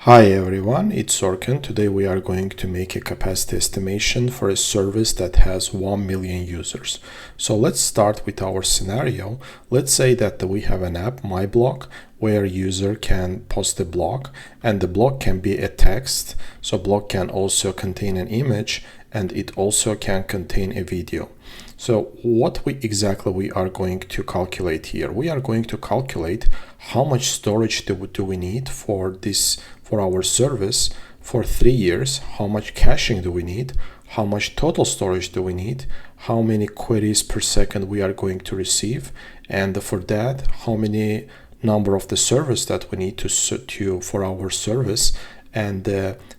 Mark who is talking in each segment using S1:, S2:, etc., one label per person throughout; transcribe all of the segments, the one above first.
S1: Hi everyone, it's Sorkin. Today we are going to make a capacity estimation for a service that has 1 million users. So let's start with our scenario. Let's say that we have an app, MyBlog, where user can post a blog, and the blog can be a text. So blog can also contain an image, and it also can contain a video. So what exactly we are going to calculate here? We are going to calculate how much storage do we need for our service for 3 years, how much caching do we need, how much total storage do we need, how many queries per second we are going to receive, and for that, how many number of the servers that we need for our service, and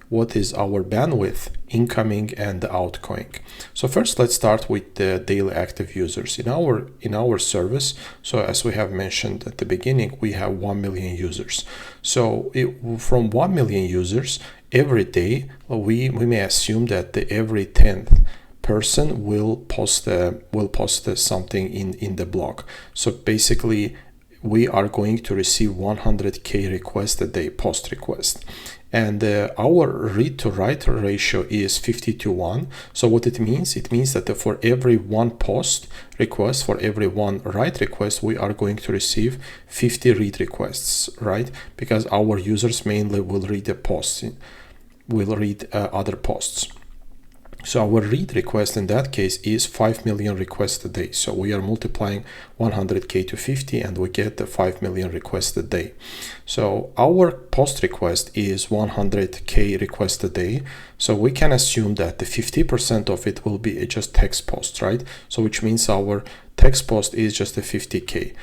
S1: what is our bandwidth incoming and outgoing. So first let's start with the daily active users in our service. So as we have mentioned at the beginning, we have 1 million users. So from 1 million users every day, we may assume that every 10th person will post something in the blog. So basically we are going to receive 100k requests a day, post request. And our read to write ratio is 50:1. So what it means that for every one post request, for every one write request, we are going to receive 50 read requests, right? Because our users mainly will read the posts, will read other posts. So our read request in that case is 5 million requests a day. So we are multiplying 100k to 50 and we get the 5 million requests a day. So our post request is 100k requests a day. So we can assume that the 50% of it will be just text posts, right? So which means our text post is just a 50k.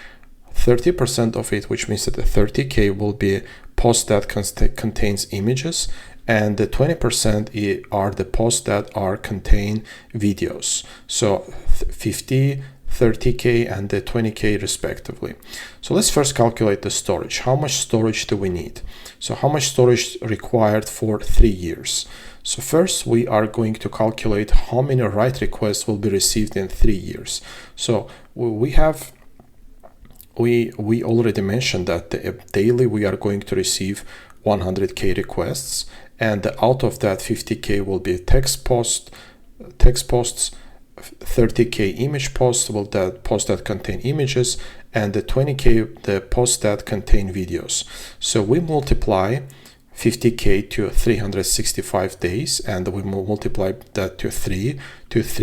S1: 30% of it, which means that the 30k will be post that contains images, and the 20% are the posts that contain videos. So 50, 30k and the 20k respectively. So let's first calculate the storage. How much storage do we need? So how much storage required for 3 years? So first we are going to calculate how many write requests will be received in 3 years. So we already mentioned that daily we are going to receive 100k requests, and out of that 50k will be text posts, 30k image posts, posts that contain images, and the 20k the posts that contain videos. So we multiply 50k to 365 days, and we multiply that to 3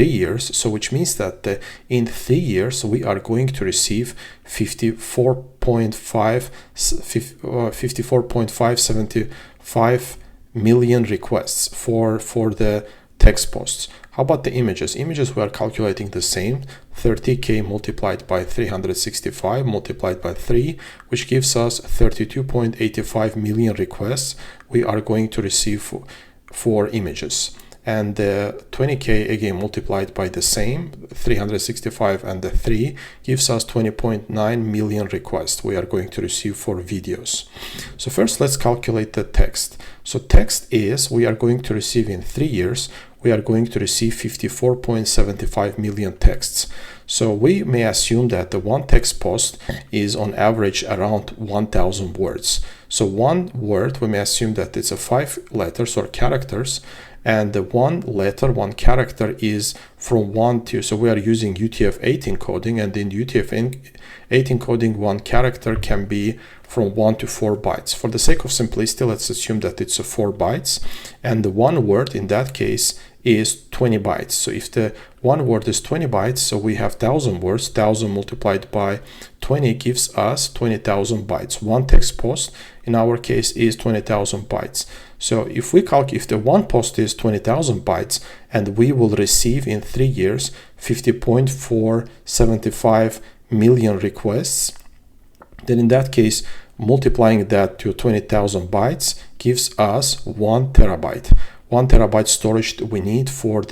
S1: years. So which means that in 3 years we are going to receive 54.575 million requests for the text posts. How about the images? Images we are calculating the same, 30k multiplied by 365 multiplied by 3, which gives us 32.85 million requests we are going to receive for images. And the 20k again multiplied by the same, 365 and the 3 gives us 20.9 million requests we are going to receive for videos. So first let's calculate the text. So text is, we are going to receive in 3 years, we are going to receive 54.75 million texts. So we may assume that the one text post is on average around 1000 words. So one word, we may assume that it's a 5 letters or characters, and the one letter, one character is from 1 to, so we are using UTF-8 encoding, and in UTF-8 encoding, one character can be from 1 to 4 bytes. For the sake of simplicity, let's assume that it's 4 bytes, and the one word in that case is 20 bytes. So if the one word is 20 bytes, so we have 1000 words, 1000 multiplied by 20 gives us 20,000 bytes. One text post in our case is 20,000 bytes. So if the one post is 20,000 bytes and we will receive in 3 years 50.475 million requests, then in that case multiplying that to 20,000 bytes gives us 1 terabyte. 1 terabyte storage we need for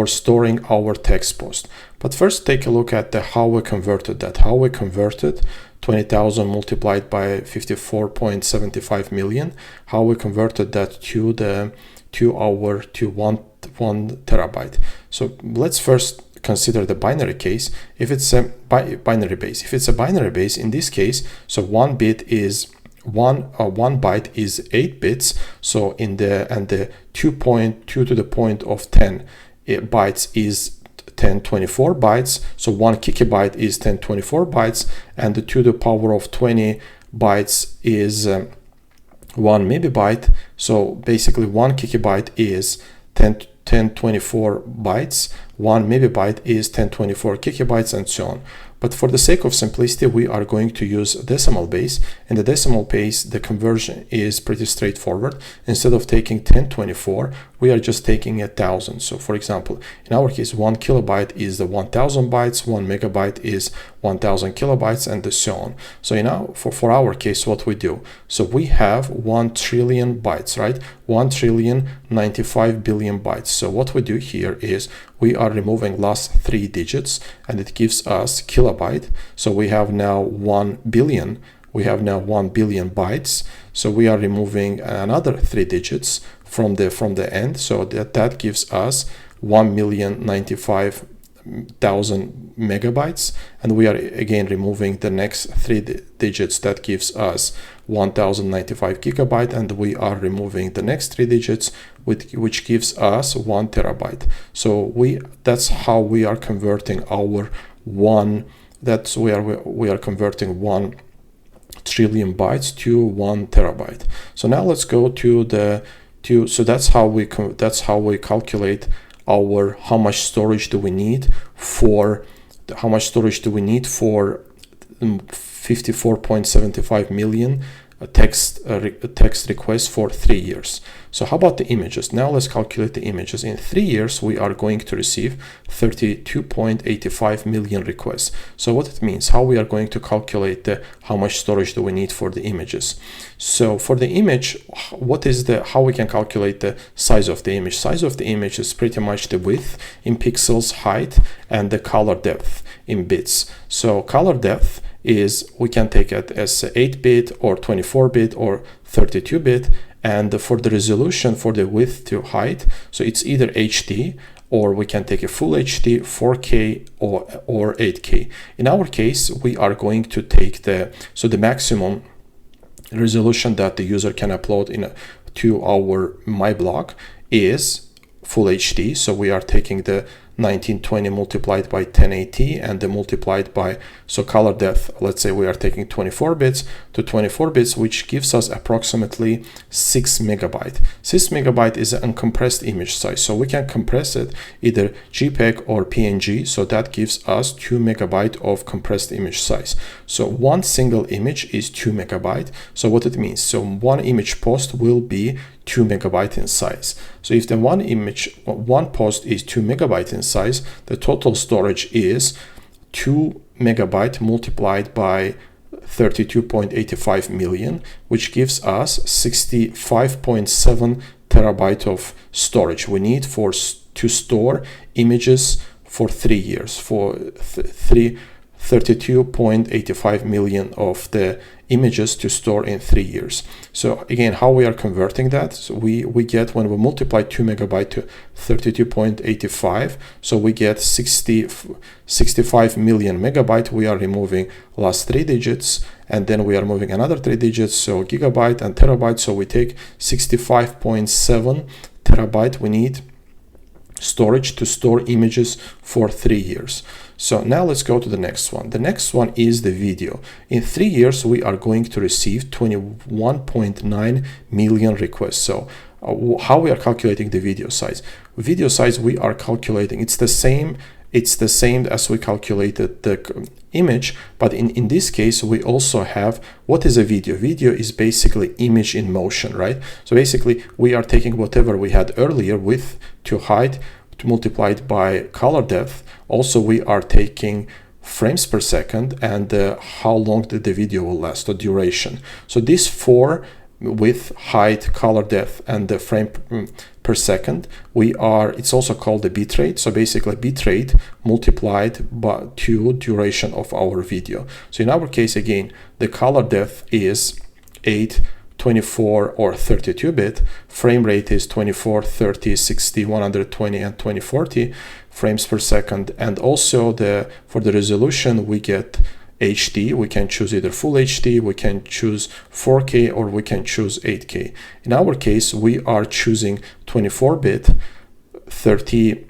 S1: storing our text post. But first take a look at how we converted that. How we converted 20,000 multiplied by 54.75 million. How we converted that to 1 terabyte. So let's first consider the binary case. If it's a binary base, in this case, so one bit is one byte is 8 bits. So the 2.2 to the point of 10 bytes is 1024 bytes. So 1 gigabyte is 1024 bytes, and the to the power of 20 bytes is 1 megabyte. So basically 1 gigabyte is 1024 bytes, 1 megabyte is 1024 gigabytes, and so on. But for the sake of simplicity, we are going to use decimal base. In the decimal base, the conversion is pretty straightforward. Instead of taking 1024, we are just taking 1,000. So for example, in our case, 1 kilobyte is the 1,000 bytes, 1 megabyte is 1,000 kilobytes, and so on. So now for our case, what we do, so we have 1 trillion bytes, right? 1 trillion 95 billion bytes. So what we do here is we are removing last 3 digits, and it gives us kilobyte. So we have now 1 billion. We have now 1 billion bytes. So we are removing another 3 digits from the end. So that gives us 1,095,000 megabytes. And we are again removing the next 3 digits. That gives us 1,095 gigabyte, and we are removing the next 3 digits, which gives us 1 terabyte. So that's how we are converting our we are converting 1 trillion bytes to 1 terabyte. So now let's go so that's how we calculate our how much storage do we need for 54.75 million text requests for 3 years. So how about the images? Now let's calculate the images. In 3 years, we are going to receive 32.85 million requests. So what it means, how we are going to calculate how much storage do we need for the images. So for the image, how we can calculate the size of the image? Size of the image is pretty much the width in pixels, height, and the color depth in bits. So color depth is, we can take it as 8-bit or 24-bit or 32-bit, and for the resolution, for the width to height, so it's either HD, or we can take a full HD, 4K, or 8K. In our case, we are going to take the maximum resolution that the user can upload to our MyBlog is full HD. So we are taking the 1920 multiplied by 1080 and then multiplied by, so color depth, let's say we are taking 24 bits to 24 bits, which gives us approximately 6 megabyte. 6 megabyte is an uncompressed image size, so we can compress it either JPEG or PNG, so that gives us 2 megabyte of compressed image size. So one single image is 2 megabyte. So what it means, so one image post will be 2 megabyte in size. So if the one post is 2 megabyte in size, the total storage is 2 megabyte multiplied by 32.85 million, which gives us 65.7 terabyte of storage we need to store images for 3 years, for 32.85 million of the images to store in 3 years. So again, how we are converting that, so we get, when we multiply 2 megabyte to 32.85, so we get 65 million megabyte. We are removing last 3 digits, and then we are moving another 3 digits, so gigabyte and terabyte. So we take 65.7 terabyte we need storage to store images for 3 years. So now let's go to the next one. The next one is the video. In 3 years, we are going to receive 21.9 million requests. So how we are calculating the video size? Video size, we are calculating, it's the same as we calculated the image, but in this case, we also have, what is a video? Video is basically image in motion, right? So basically, we are taking whatever we had earlier, width to height, multiplied by color depth. Also, we are taking frames per second and how long the video will last, the duration. So these 4, width, height, color depth, and the frame per second, it's also called the bitrate. So basically bitrate multiplied by duration of our video. So in our case, again, the color depth is 8, 24 or 32-bit, frame rate is 24, 30, 60, 120, and 2040 frames per second, and also for the resolution we get HD. We can choose either full HD, we can choose 4K, or we can choose 8K. In our case, we are choosing 24-bit 30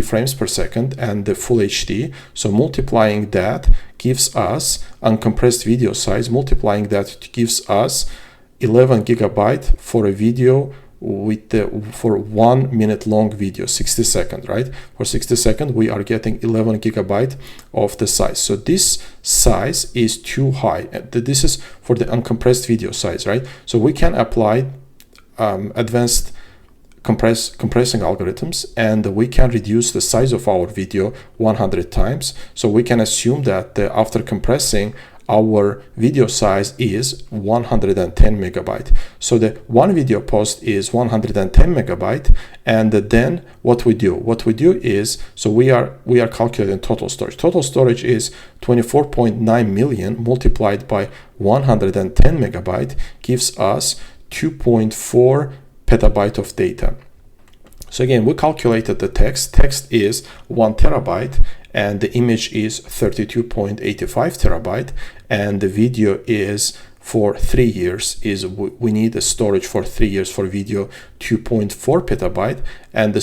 S1: frames per second and the full HD. So multiplying that gives us uncompressed video size. Multiplying that gives us 11 gigabyte for a video with for 1 minute long video, 60 seconds, right? For 60 seconds, we are getting 11 gigabyte of the size. So this size is too high. This is for the uncompressed video size, right? So we can apply advanced compressing algorithms, and we can reduce the size of our video 100 times. So we can assume that after compressing, our video size is 110 megabyte. So the one video post is 110 megabyte, and then what we do is, so we are calculating total storage. Total storage is 24.9 million multiplied by 110 megabyte gives us 2.4 petabyte of data. So again, we calculated the text. Text is 1 terabyte, and the image is 32.85 terabyte, and the video is for 3 years. We need a storage for 3 years for video 2.4 petabyte, and the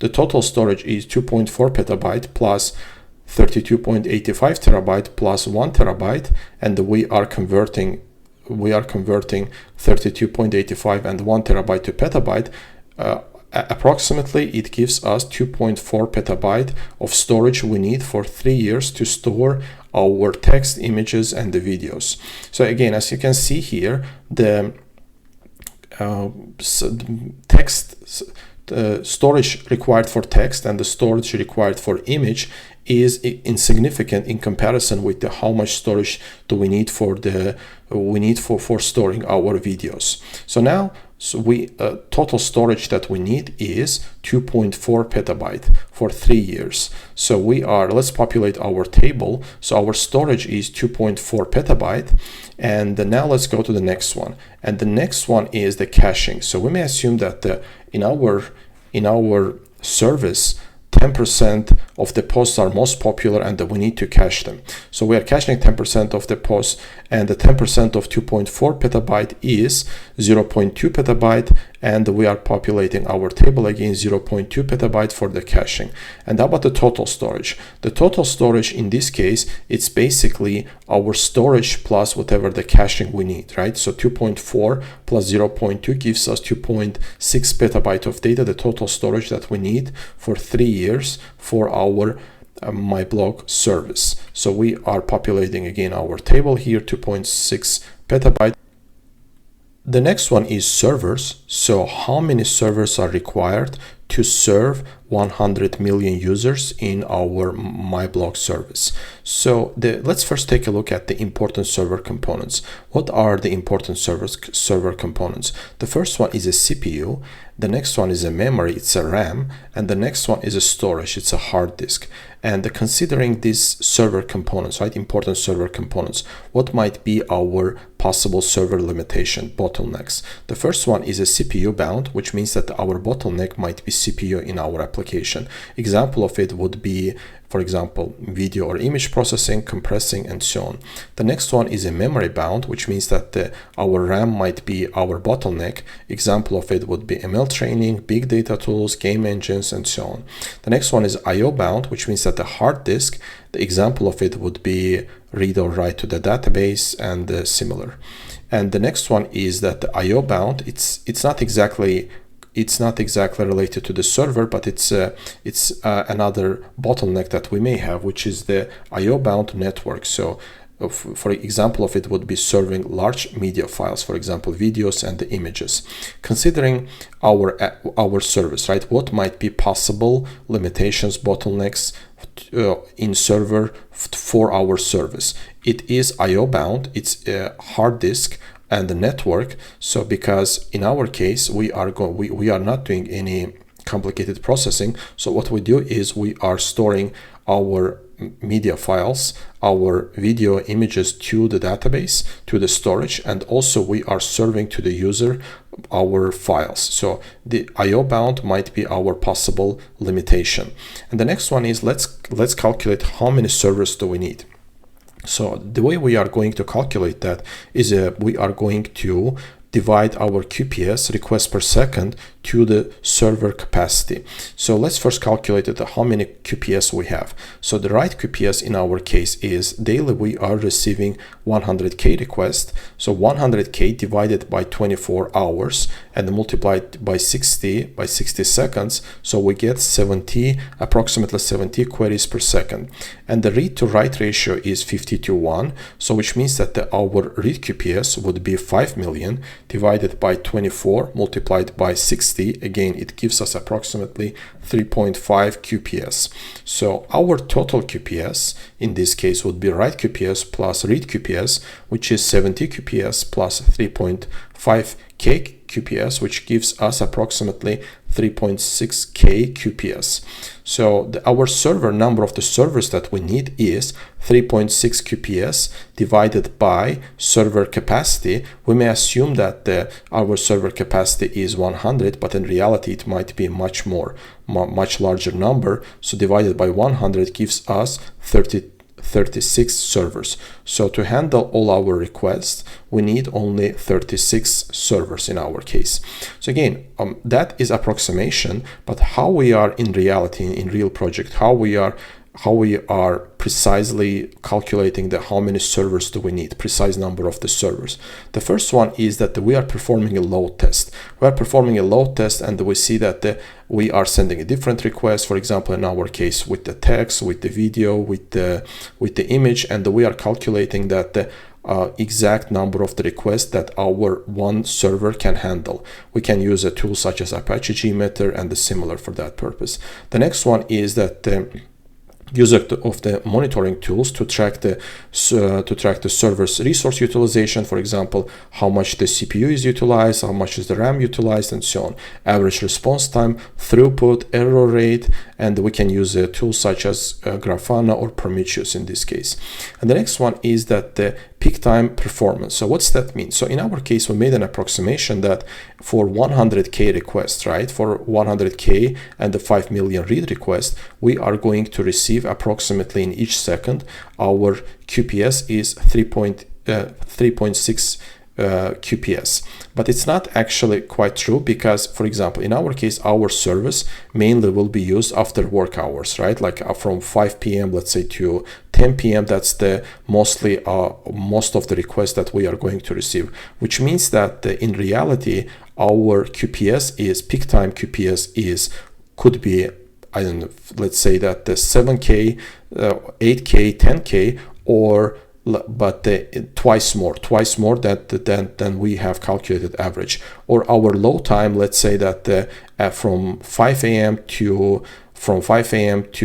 S1: total storage is 2.4 petabyte plus 32.85 terabyte plus 1 terabyte, and we are converting 32.85 and 1 terabyte to petabyte. Approximately, it gives us 2.4 petabyte of storage we need for 3 years to store our text, images, and the videos. So again, as you can see here, the storage required for text and the storage required for image is insignificant in comparison with how much storage do we need for storing our videos. So now, total storage that we need is 2.4 petabyte for 3 years. So let's populate our table. So our storage is 2.4 petabyte, and now let's go to the next one. And the next one is the caching. So we may assume that in our service, 10% of the posts are most popular and that we need to cache them. So we are caching 10% of the posts, and the 10% of 2.4 petabyte is 0.2 petabyte, and we are populating our table again 0.2 petabyte for the caching. And how about the total storage? The total storage in this case, it's basically our storage plus whatever the caching we need, right? So 2.4 plus 0.2 gives us 2.6 petabyte of data, the total storage that we need for 3 years for our MyBlog service. So we are populating again our table here, 2.6 petabyte. The next one is servers. So how many servers are required to serve 100 million users in our MyBlog service? So let's first take a look at the important server components. What are the important server components? The first one is a CPU. The next one is a memory, it's a RAM, and the next one is a storage, it's a hard disk. And considering these server components, right, important server components, what might be our possible server limitation, bottlenecks? The first one is a CPU bound, which means that our bottleneck might be CPU in our application. Example of it would be, for example, video or image processing, compressing, and so on. The next one is a memory bound, which means that our RAM might be our bottleneck. Example of it would be ML training, big data tools, game engines, and so on. The next one is IO bound, which means that the hard disk, the example of it would be read or write to the database and similar. And the next one is that the IO bound, it's not exactly related to the server, but it's another bottleneck that we may have, which is the IO bound network. So for example of it would be serving large media files, for example, videos and the images. Considering our service, right, what might be possible limitations, bottlenecks in server for our service? It is IO bound, it's a hard disk, and the network. So because in our case we are not doing any complicated processing, so what we do is we are storing our media files, our video images to the database, to the storage, and also we are serving to the user our files. So the IO bound might be our possible limitation. And the next one is let's calculate how many servers do we need. So the way we are going to calculate that is we are going to divide our QPS, request per second, to the server capacity. So let's first calculate how many QPS we have. So the write QPS in our case is daily we are receiving 100K requests. So 100K divided by 24 hours and multiplied by 60 seconds. So we get approximately 70 queries per second. And the read to write ratio is 50:1. So which means that our read QPS would be 5 million divided by 24 multiplied by 60. Again, it gives us approximately 3.5 QPS. So our total QPS in this case would be write QPS plus read QPS, which is 70 QPS plus 3.5K QPS, which gives us approximately 3.6K QPS. So our server number of the servers that we need is 3.6 QPS divided by server capacity. We may assume that our server capacity is 100, but in reality it might be much larger number. So divided by 100 gives us 36 servers. So to handle all our requests, we need only 36 servers in our case. So again, that is approximation, but how we are in reality, in real project, how we are precisely calculating how many servers do we need, precise number of the servers. The first one is that we are performing a load test. We are performing a load test and we see that we are sending a different request, for example, in our case with the text, with the video, with the image, and we are calculating that the exact number of the requests that our one server can handle. We can use a tool such as Apache JMeter and similar for that purpose. The next one is that use of the monitoring tools to track the server's resource utilization. For example, how much the CPU is utilized, how much is the RAM utilized, and so on. Average response time, throughput, error rate, and we can use a tool such as Grafana or Prometheus in this case. And the next one is that the peak time performance. So what's that mean? So in our case, we made an approximation that for 100K requests, right, for 100K and the 5 million read requests, we are going to receive approximately in each second, our QPS is 3.6 QPS. But it's not actually quite true because, for example, in our case, our service mainly will be used after work hours, right? Like from 5 p.m., let's say, to 10 p.m. That's the most of the requests that we are going to receive, which means that in reality, our QPS is peak time QPS could be, I don't know, let's say that the 7K, 8K, 10K, or but twice more than we have calculated average. Or our low time, let's say that from 5 a.m. to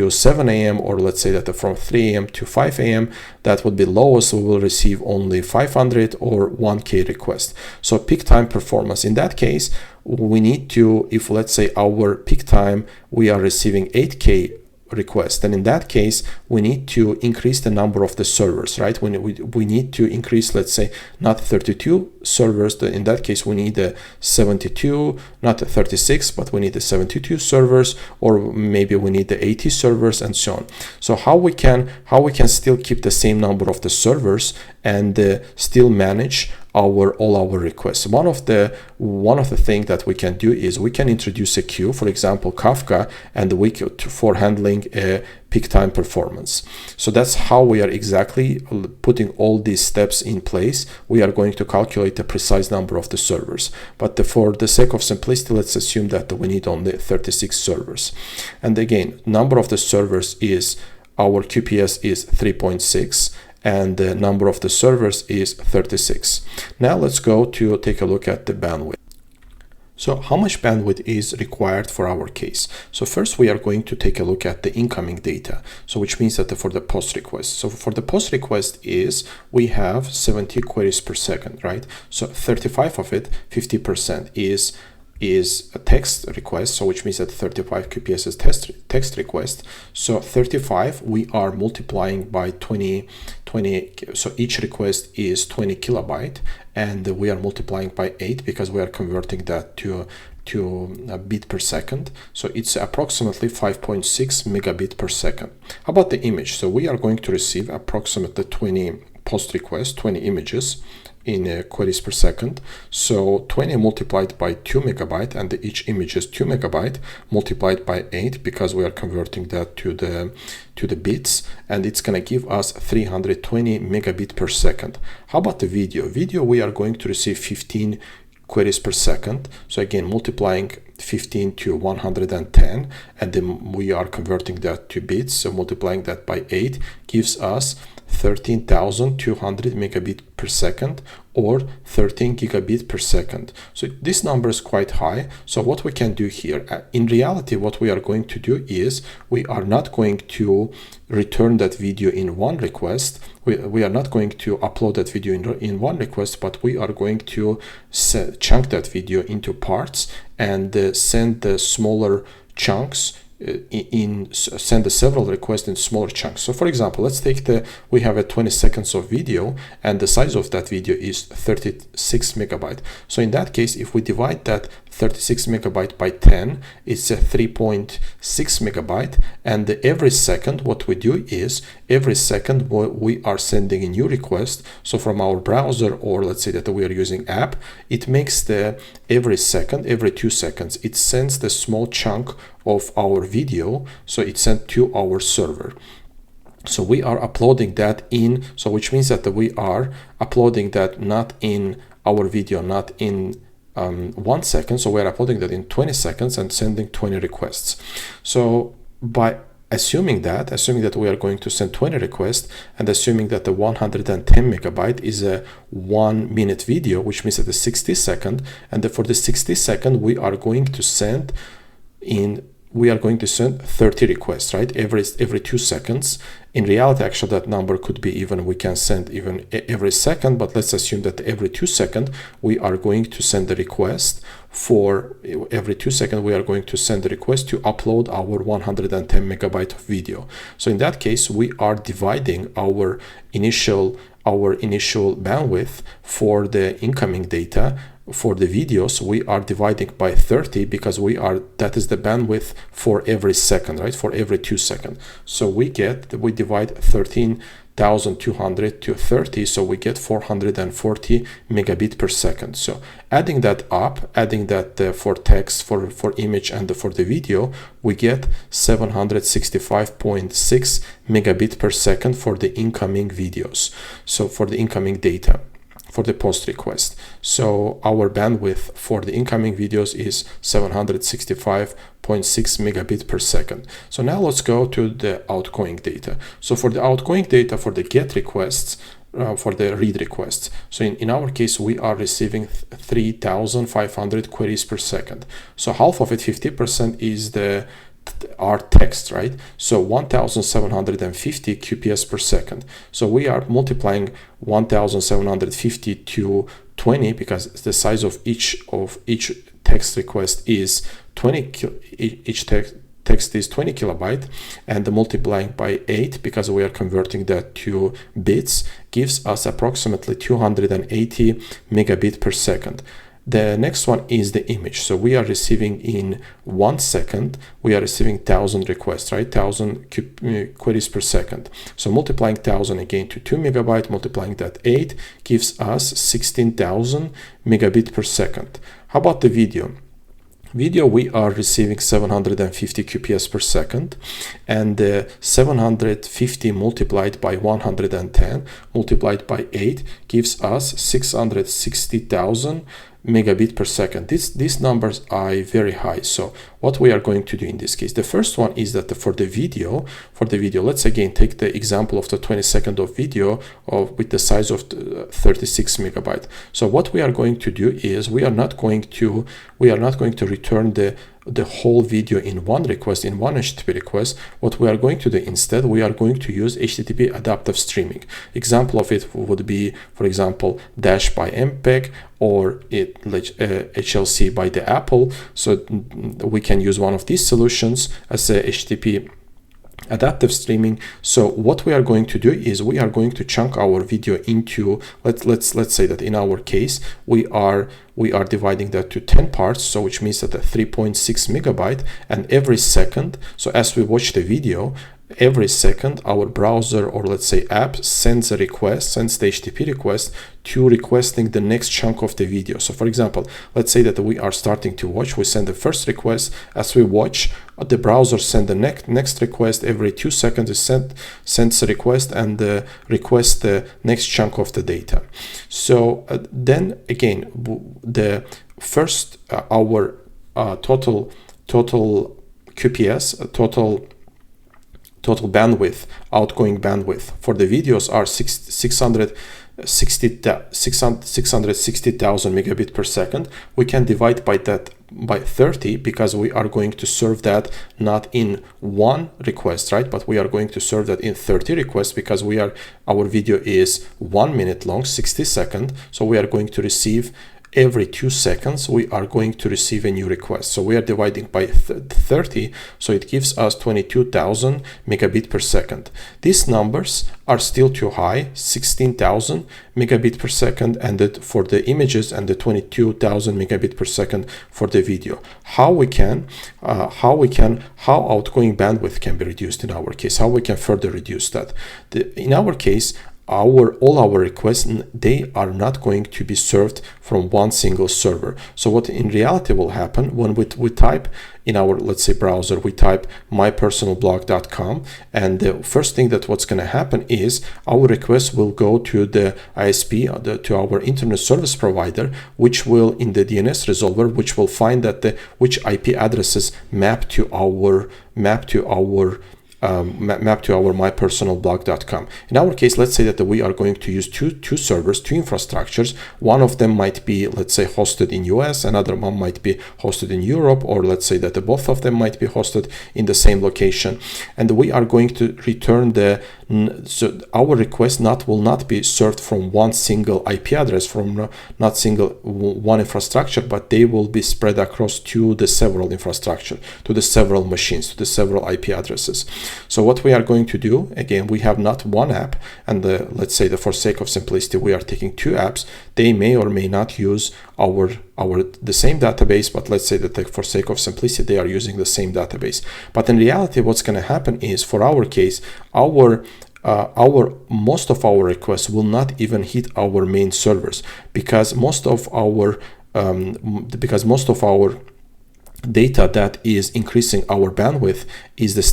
S1: 7 a.m. or let's say that from 3 a.m. to 5 a.m. that would be lowest. We will receive only 500 or 1K request. So peak time performance, in that case, we need to, if let's say our peak time, we are receiving 8K request, then in that case we need to increase the number of the servers, right? We need to increase, let's say, not 32 servers. In that case we need 72, not 36, but we need the 72 servers, or maybe we need the 80 servers, and so on. So how we can still keep the same number of the servers and still manage all our requests. One of the things that we can do is we can introduce a queue, for example Kafka, and we could for handling a peak time performance. So that's how we are exactly putting all these steps in place. We are going to calculate the precise number of the servers, but for the sake of simplicity, let's assume that we need only 36 servers. And again, number of the servers is, our QPS is 3.6, and the number of the servers is 36. Now let's go to take a look at the bandwidth. So how much bandwidth is required for our case? So first we are going to take a look at the incoming data. So which means that for the post request. So for the post request is, we have 70 queries per second, right? So 35 of it, 50% is is a text request, so which means that 35 QPS is text request. So 35 we are multiplying by 20, so each request is 20 kilobyte, and we are multiplying by 8 because we are converting that to a bit per second. So it's approximately 5.6 megabit per second. How about the image? So we are going to receive approximately 20 post requests, 20 images in queries per second. So 20 multiplied by 2 megabyte, and each image is 2 megabyte multiplied by 8 because we are converting that to the bits, and it's going to give us 320 megabit per second. How about the video? Video, we are going to receive 15 queries per second. So again, multiplying 15 to 110, and then we are converting that to bits. So multiplying that by 8 gives us 13,200 megabit per second, or 13 gigabit per second. So this number is quite high. So what we can do here, in reality, what we are going to do is we are not going to return that video in one request. We are not going to upload that video in one request, but we are going to chunk that video into parts and send the smaller chunks send the several requests in smaller chunks. So for example, let's take we have a 20 seconds of video, and the size of that video is 36 megabyte. So in that case, if we divide that 36 megabyte by 10, it's a 3.6 megabyte. And every second, what we do is every second we are sending a new request. So from our browser, or let's say that we are using app, it makes every second, every 2 seconds, it sends the small chunk of our video. So it's sent to our server. So we are uploading that in, so which means that we are uploading that not in our video, not in 1 second. So we're uploading that in 20 seconds and sending 20 requests. So by assuming that we are going to send 20 requests, and assuming that the 110 megabyte is a 1 minute video, which means that the 60 second, and for the 60 second we are going to send 30 requests, right? Every 2 seconds. In reality, actually, that number could be even, we can send even every second, but let's assume that every 2 seconds we are going to send the request. For every 2 seconds, we are going to send the request to upload our 110 megabyte of video. So in that case, we are dividing our initial bandwidth for the incoming data. For the videos, we are dividing by 30 because that is the bandwidth for every second, right? For every 2 seconds. So we divide 13,200 to 30, so we get 440 megabit per second. So adding that for text, for image, and for the video, we get 765.6 megabit per second for the incoming videos. So for the incoming data, for the post request. So our bandwidth for the incoming videos is 765.6 megabit per second. So now let's go to the outgoing data. So for the outgoing data, for the get requests, for the read requests. So in our case, we are receiving 3,500 queries per second. So half of it, 50%, is our text, right? So 1,750 QPS per second. So we are multiplying 1,750 to 20 because the size of each text request is 20. Each text is 20 kilobyte, and multiplying by 8 because we are converting that to bits gives us approximately 280 megabit per second. The next one is the image. So we are receiving in 1 second, we are receiving 1,000 requests, right? 1,000 queries per second. So multiplying 1,000 again to 2 megabyte, multiplying that 8 gives us 16,000 megabit per second. How about the video? Video, we are receiving 750 QPS per second, and 750 multiplied by 110 multiplied by 8 gives us 660,000 megabit per second. These numbers are very high. So what we are going to do in this case, the first one is that for the video, let's again take the example of the 20 second of video with the size of 36 megabyte. So what we are going to do is we are not going to return the the whole video in one request, in one HTTP request, what we are going to do instead, we are going to use HTTP adaptive streaming. Example of it would be, for example, Dash by MPEG or HLC by the Apple. So we can use one of these solutions as a HTTP adaptive streaming. So what we are going to do is we are going to chunk our video into, let's say that in our case we are dividing that to 10 parts, so which means that 3.6 megabyte, and every second, so as we watch the video, every second our browser, or let's say app, sends a request, sends the HTTP request to requesting the next chunk of the video. So for example, let's say that we are starting to watch, we send the first request. As we watch, the browser send the next request. Every 2 seconds it sends a request and requests the next chunk of the data. So then again, the first our total QPS, total bandwidth, outgoing bandwidth for the videos are 660,000 megabit per second. We can divide by 30 because we are going to serve that not in one request, right? But we are going to serve that in 30 requests because our video is 1 minute long, 60 seconds. So we are going to receive every 2 seconds, we are going to receive a new request. So we are dividing by 30, so it gives us 22,000 megabit per second. These numbers are still too high, 16,000 megabit per second, and that for the images, and the 22,000 megabit per second for the video. How outgoing bandwidth can be reduced in our case, how we can further reduce that. In our case, all our requests, they are not going to be served from one single server. So what in reality will happen when we type in our, let's say, browser, we type mypersonalblog.com, and the first thing that what's going to happen is our request will go to the ISP, to our internet service provider, which will, in the DNS resolver, which will find that which IP addresses map to our mypersonalblog.com. In our case, let's say that we are going to use two servers, two infrastructures. One of them might be, let's say, hosted in US, another one might be hosted in Europe, or let's say that both of them might be hosted in the same location. And we are going to return so our request will not be served from one single IP address, from not single one infrastructure, but they will be spread across to the several infrastructure, to the several machines, to the several IP addresses. So what we are going to do, again, we have not one app, and let's say that for sake of simplicity, we are taking two apps. They may or may not use the same database, but let's say that for sake of simplicity, they are using the same database. But in reality, what's going to happen is, for our case, most of our requests will not even hit our main servers, because most of our data that is increasing our bandwidth is the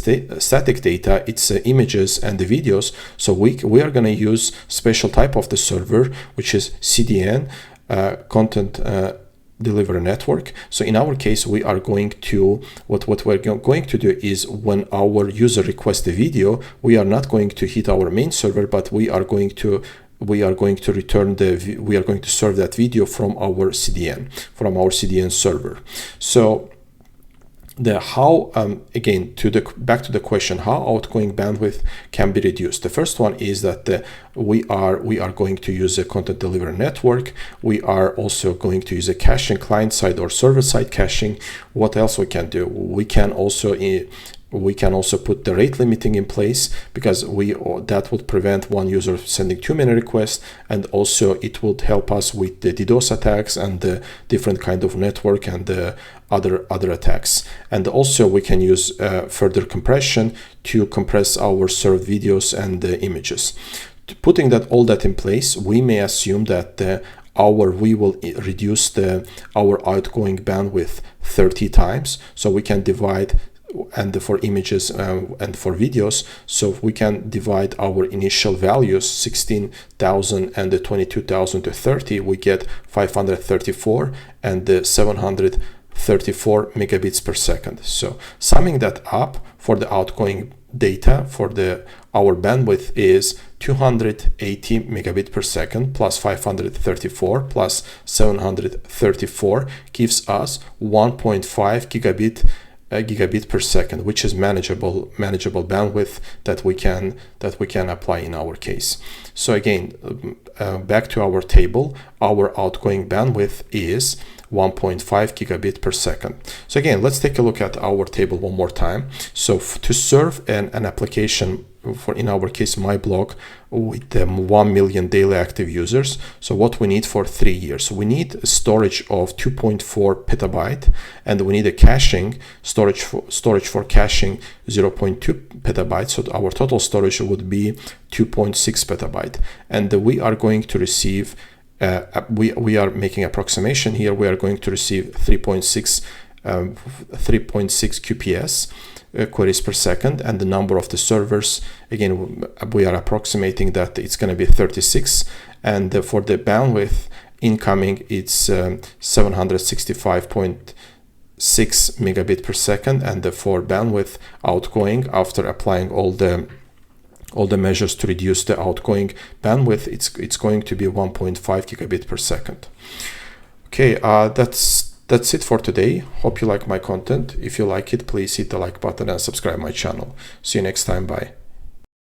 S1: static data. It's images and the videos. So we are going to use special type of the server, which is CDN, content delivery network. So in our case, we are going to, what we're going to do is, when our user requests the video, we are not going to hit our main server, but we are going to serve that video from our CDN server. So again, back to the question, how outgoing bandwidth can be reduced. The first one is that we are going to use a content delivery network. We are also going to use a caching, client side or server side caching. What else we can do? We can also put the rate limiting in place, because that would prevent one user sending too many requests, and also it would help us with the DDoS attacks and the different kind of network and the other attacks. And also we can use further compression to compress our served videos and the images. Putting all that in place, we may assume that we will reduce our outgoing bandwidth 30 times. So we can divide, and for images and for videos, so we can divide our initial values, 16,000 and the 22,000 to 30, we get 534 and the 734 megabits per second. So summing that up, for the outgoing data for our bandwidth is 280 megabit per second plus 534 plus 734 gives us 1.5 gigabit per second, which is manageable bandwidth that we can apply in our case. So again, back to our table, our outgoing bandwidth is 1.5 gigabit per second. So again, let's take a look at our table one more time. So to serve an application, for in our case MyBlog, with 1 million daily active users, so what we need for 3 years, we need a storage of 2.4 petabyte, and we need a caching storage for caching 0.2 petabytes. So our total storage would be 2.6 petabyte, and we are going to receive we are making approximation here. We are going to receive 3.6 QPS queries per second, and the number of the servers, again, we are approximating that it's going to be 36, and for the bandwidth incoming, it's 765.6 megabit per second, and for bandwidth outgoing, after applying all the measures to reduce the outgoing bandwidth, it's going to be 1.5 gigabit per second. Okay, that's it for today. Hope you like my content. If you like it, please hit the like button and subscribe my channel. See you next time. Bye.